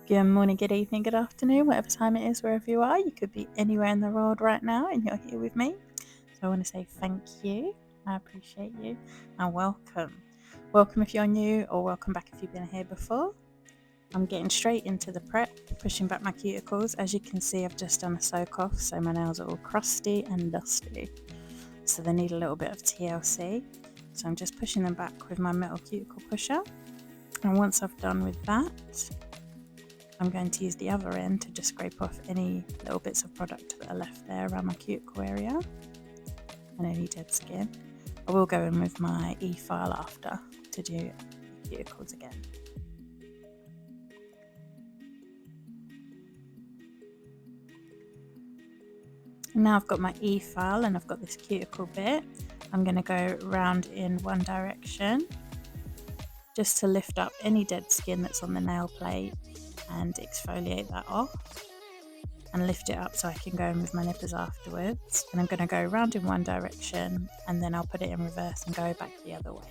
Good morning, good evening, good afternoon, whatever time it is, wherever you are. You could be anywhere in the world right now and you're here with me. So I want to say thank you. I appreciate you and welcome. Welcome if you're new or welcome back if you've been here before. I'm getting straight into the prep, pushing back my cuticles. As you can see, I've just done a soak off, so my nails are all crusty and dusty. So they need a little bit of TLC. So I'm just pushing them back with my metal cuticle pusher. And once I've done with that, I'm going to use the other end to just scrape off any little bits of product that are left there around my cuticle area and any dead skin. I will go in with my e-file after to do cuticles again. Now I've got my e-file and I've got this cuticle bit. I'm going to go round in one direction just to lift up any dead skin that's on the nail plate and exfoliate that off and lift it up so I can go in with my nippers afterwards. And I'm going to go round in one direction and then I'll put it in reverse and go back the other way.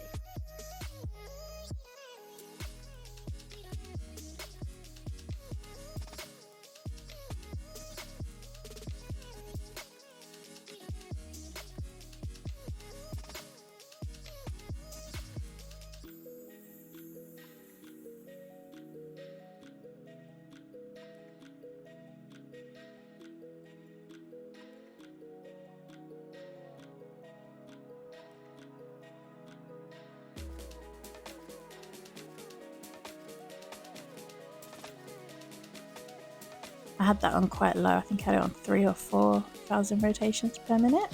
I had that on quite low. I think I had it on 3,000 or 4,000 rotations per minute.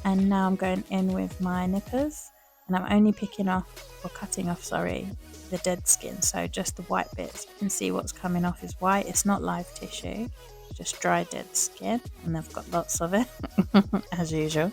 And now I'm going in with my nippers and I'm only picking off, or cutting off, sorry, the dead skin. So just the white bits. You can see what's coming off is white. It's not live tissue, it's just dry dead skin. And I've got lots of it, as usual.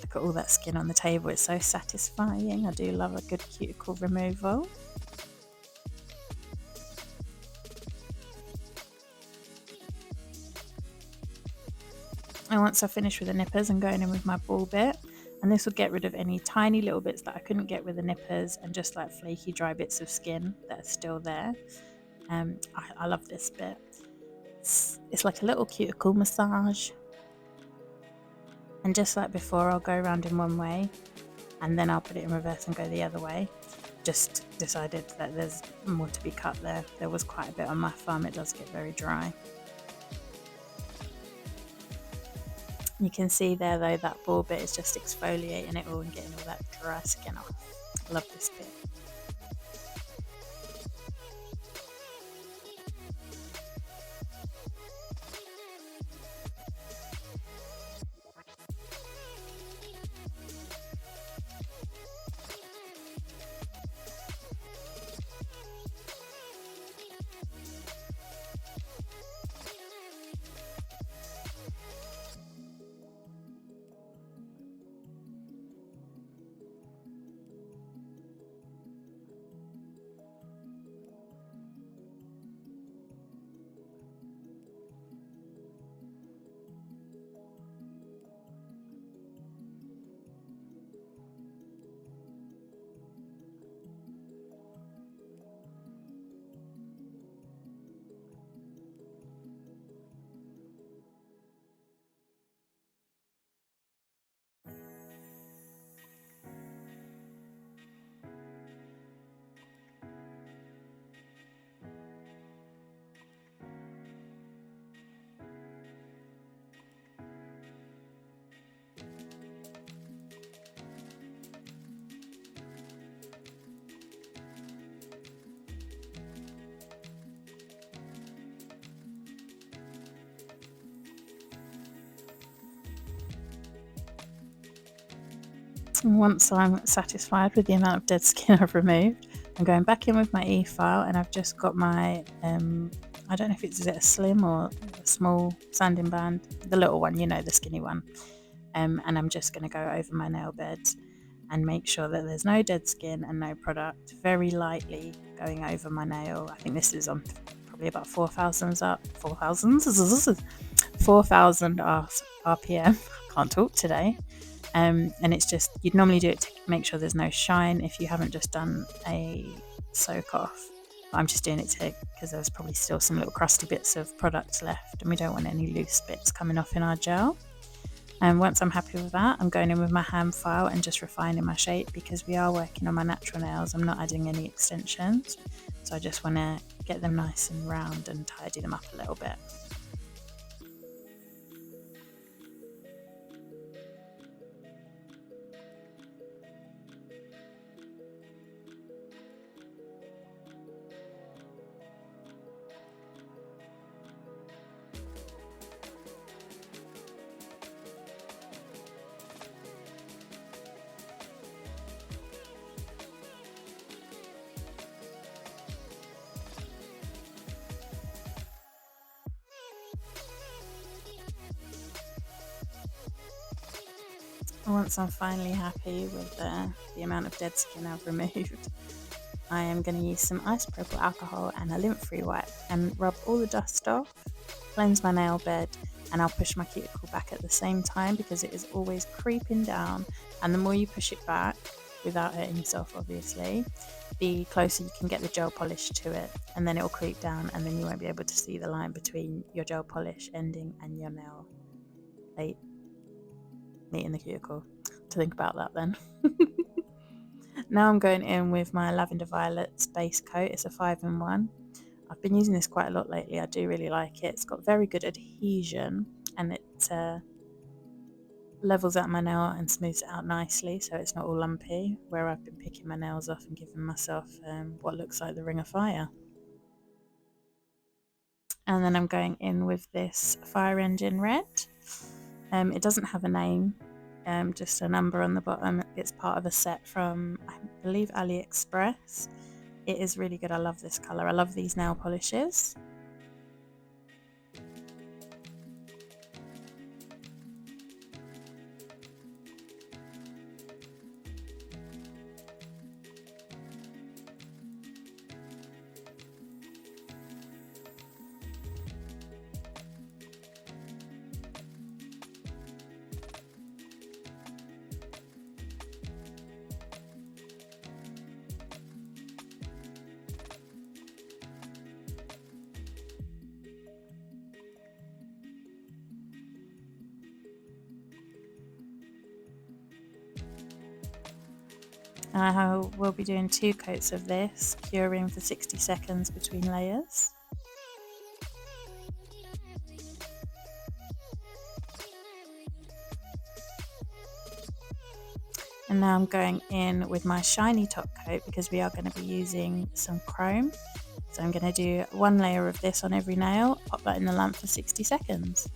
Look at all that skin on the table, it's so satisfying. I do love a good cuticle removal. And once I finish with the nippers, I'm going in with my ball bit, and this will get rid of any tiny little bits that I couldn't get with the nippers and just like flaky dry bits of skin that are still there. I love this bit. It's like a little cuticle massage. And just like before, I'll go around in one way and then I'll put it in reverse and go the other way. Just decided that there's more to be cut there. There was quite a bit on my thumb, it does get very dry. You can see there though that ball bit is just exfoliating it all and getting all that dry skin off. Love this bit. And once I'm satisfied with the amount of dead skin I've removed, I'm going back in with my e-file, and I've just got my, I don't know if it's a slim or a small sanding band, the little one, you know, the skinny one. And I'm just going to go over my nail beds and make sure that there's no dead skin and no product, very lightly going over my nail. I think this is on probably about 4,000 RPM. Can't talk today. And it's just, you'd normally do it to make sure there's no shine if you haven't just done a soak off. But I'm just doing it because there's probably still some little crusty bits of product left, and we don't want any loose bits coming off in our gel. And once I'm happy with that, I'm going in with my hand file and just refining my shape, because we are working on my natural nails. I'm not adding any extensions, so I just want to get them nice and round and tidy them up a little bit. Once I'm finally happy with the amount of dead skin I've removed, I am going to use some isopropyl alcohol and a lint-free wipe and rub all the dust off, cleanse my nail bed, and I'll push my cuticle back at the same time, because it is always creeping down, and the more you push it back, without hurting yourself obviously, the closer you can get the gel polish to it, and then it will creep down, and then you won't be able to see the line between your gel polish ending and your nail plate meeting the cuticle. To think about that then. Now I'm going in with my Lavender Violets base coat. It's a 5-in-1. I've been using this quite a lot lately. I do really like it. It's got very good adhesion, and it levels out my nail and smooths it out nicely, so it's not all lumpy, where I've been picking my nails off and giving myself what looks like the ring of fire. And then I'm going in with this Fire Engine Red. It doesn't have a name, just a number on the bottom. It's part of a set from, I believe, AliExpress. It is really good. I love this colour. I love these nail polishes. I will be doing 2 coats of this, curing for 60 seconds between layers. And now I'm going in with my shiny top coat, because we are going to be using some chrome. So I'm going to do 1 layer of this on every nail, pop that in the lamp for 60 seconds.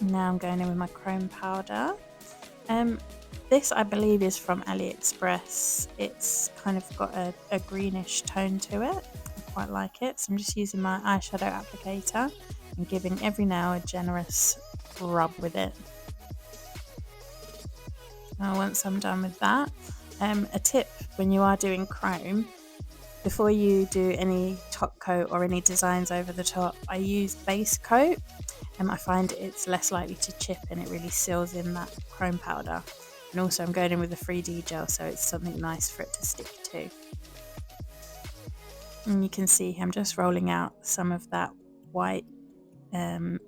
Now I'm going in with my chrome powder. This I believe is from AliExpress. It's kind of got a greenish tone to it. I quite like it. So I'm just using my eyeshadow applicator and giving every nail a generous rub with it. Now once I'm done with that, a tip when you are doing chrome, before you do any top coat or any designs over the top, I use base coat. I find it's less likely to chip, and it really seals in that chrome powder. And also I'm going in with a 3D gel, so it's something nice for it to stick to. And you can see I'm just rolling out some of that white, I think,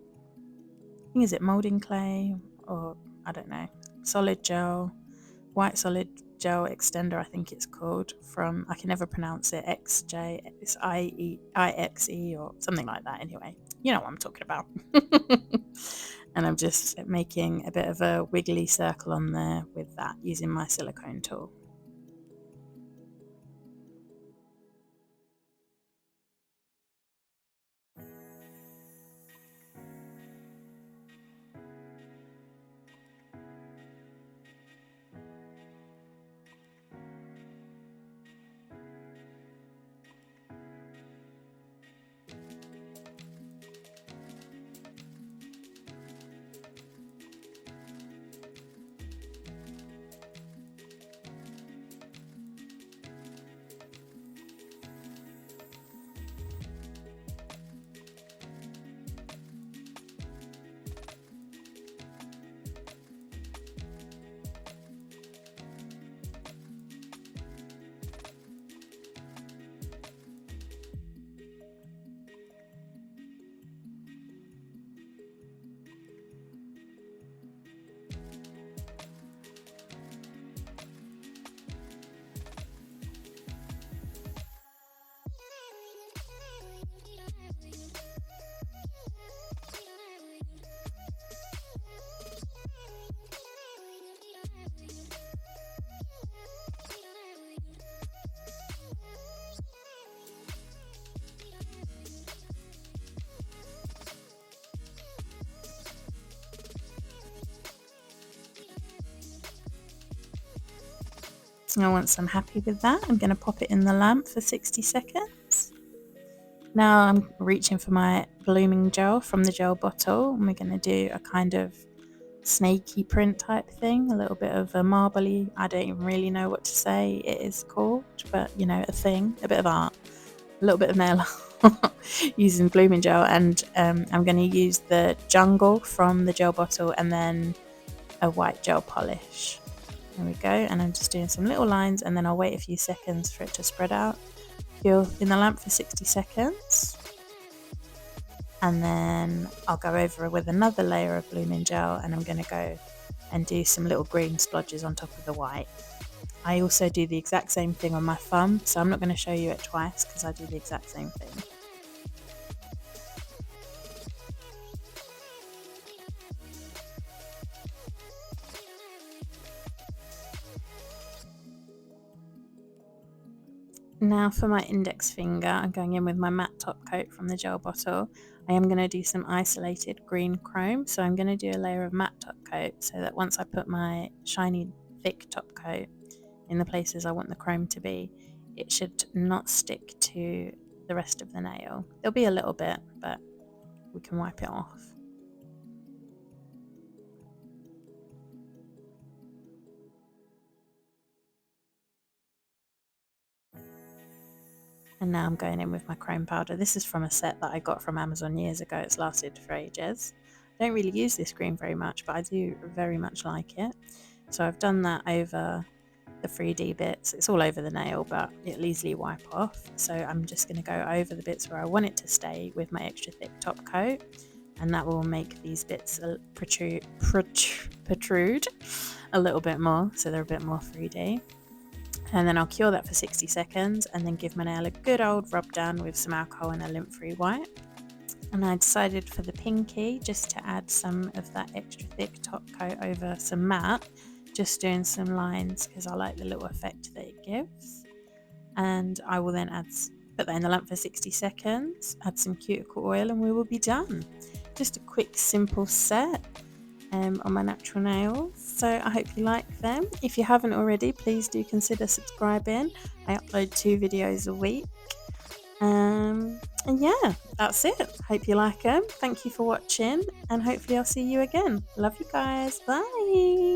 is it moulding clay, or I don't know, solid gel, white solid gel extender, I think it's called, from, I can never pronounce it, XJ, it's IXE or something like that. Anyway, you know what I'm talking about. And I'm just making a bit of a wiggly circle on there with that using my silicone tool. Now once I'm happy with that, I'm going to pop it in the lamp for 60 seconds. Now I'm reaching for my blooming gel from the gel bottle, and we're going to do a kind of snaky print type thing, a little bit of a marbly, I don't even really know what to say it is called, but you know, a thing, a bit of art, a little bit of nail art using blooming gel. And I'm going to use the jungle from the gel bottle and then a white gel polish. There we go, and I'm just doing some little lines, and then I'll wait a few seconds for it to spread out. Cure in the lamp for 60 seconds, and then I'll go over with another layer of blooming gel, and I'm going to go and do some little green splodges on top of the white. I also do the exact same thing on my thumb, so I'm not going to show you it twice because I do the exact same thing. Now for my index finger, I'm going in with my matte top coat from the gel bottle. I am going to do some isolated green chrome, so I'm going to do a layer of matte top coat so that once I put my shiny thick top coat in the places I want the chrome to be, it should not stick to the rest of the nail. There'll be a little bit, but we can wipe it off. And now I'm going in with my chrome powder. This is from a set that I got from Amazon years ago. It's lasted for ages. I don't really use this green very much, but I do very much like it. So I've done that over the 3D bits. It's all over the nail, but it'll easily wipe off. So I'm just going to go over the bits where I want it to stay with my extra thick top coat, and that will make these bits protrude a little bit more, so they're a bit more 3D. And then I'll cure that for 60 seconds and then give my nail a good old rub down with some alcohol and a lint-free wipe. And I decided for the pinky just to add some of that extra thick top coat over some matte, just doing some lines because I like the little effect that it gives. And I will then put that in the lamp for 60 seconds, add some cuticle oil, and we will be done. Just a quick simple set on my natural nails, so I hope you like them. If you haven't already, please do consider subscribing. I upload 2 videos a week, and yeah, that's it. Hope you like them. Thank you for watching, and hopefully I'll see you again. Love you guys. Bye.